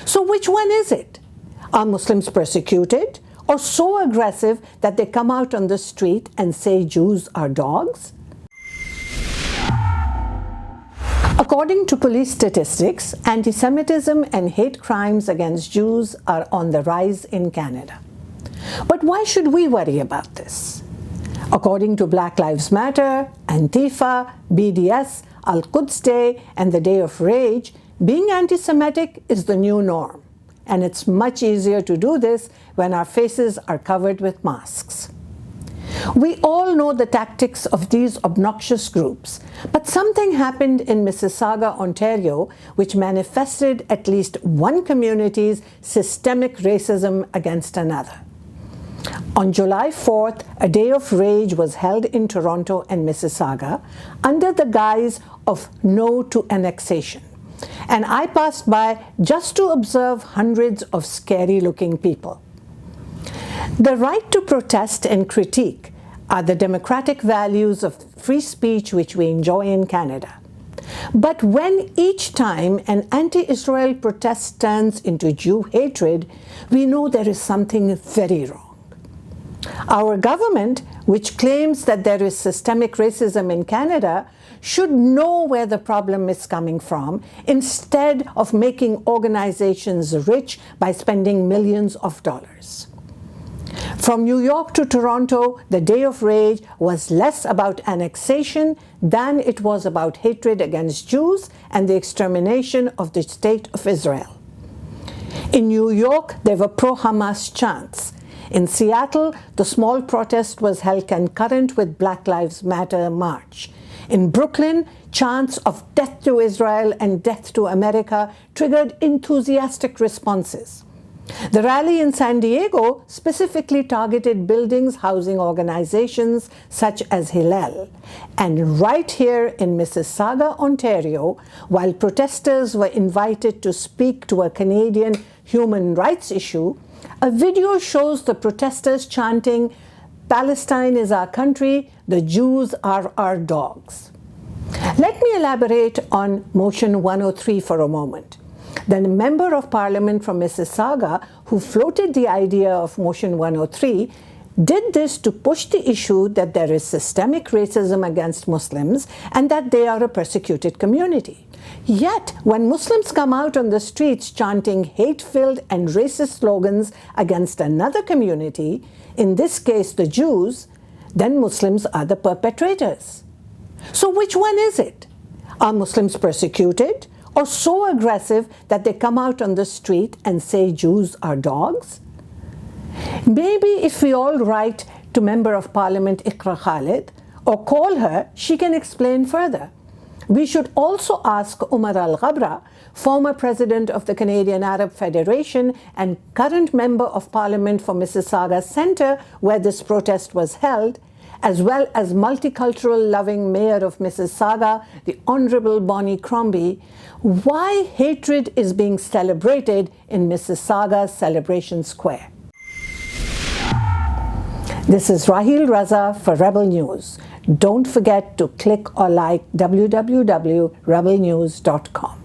So which one is it? Are Muslims persecuted or so aggressive that they come out on the street and say Jews are dogs? According to police statistics, anti-Semitism and hate crimes against Jews are on the rise in Canada. But why should we worry about this? According to Black Lives Matter, Antifa, BDS, Al-Quds Day, and the Day of Rage, being anti-Semitic is the new norm. And it's much easier to do this when our faces are covered with masks. We all know the tactics of these obnoxious groups, but something happened in Mississauga, Ontario, which manifested at least one community's systemic racism against another. On July 4th, a day of rage was held in Toronto and Mississauga under the guise of No to Annexation. And I passed by just to observe hundreds of scary-looking people. The right to protest and critique are the democratic values of free speech which we enjoy in Canada. But when each time an anti-Israel protest turns into Jew hatred, we know there is something very wrong. Our government, which claims that there is systemic racism in Canada, should know where the problem is coming from instead of making organizations rich by spending millions of dollars. From New York to Toronto, the Day of Rage was less about annexation than it was about hatred against Jews and the extermination of the State of Israel. In New York, there were pro-Hamas chants. In Seattle, the small protest was held concurrent with Black Lives Matter march. In Brooklyn, chants of death to Israel and death to America triggered enthusiastic responses. The rally in San Diego specifically targeted buildings housing organizations such as Hillel. And right here in Mississauga, Ontario, while protesters were invited to speak to a Canadian human rights issue, a video shows the protesters chanting, "Palestine is our country, the Jews are our dogs." Let me elaborate on Motion 103 for a moment. The Member of Parliament from Mississauga, who floated the idea of Motion 103, did this to push the issue that there is systemic racism against Muslims and that they are a persecuted community. Yet, when Muslims come out on the streets chanting hate-filled and racist slogans against another community, in this case the Jews, then Muslims are the perpetrators. So which one is it? Are Muslims persecuted or so aggressive that they come out on the street and say Jews are dogs? Maybe if we all write to Member of Parliament Iqra Khalid or call her, she can explain further. We should also ask Umar Al-Ghabra, former president of the Canadian Arab Federation and current Member of Parliament for Mississauga Centre, where this protest was held, as well as multicultural-loving Mayor of Mississauga, the Honourable Bonnie Crombie, why hatred is being celebrated in Mississauga's Celebration Square. This is Raheel Raza for Rebel News. Don't forget to click or like www.rebelnews.com.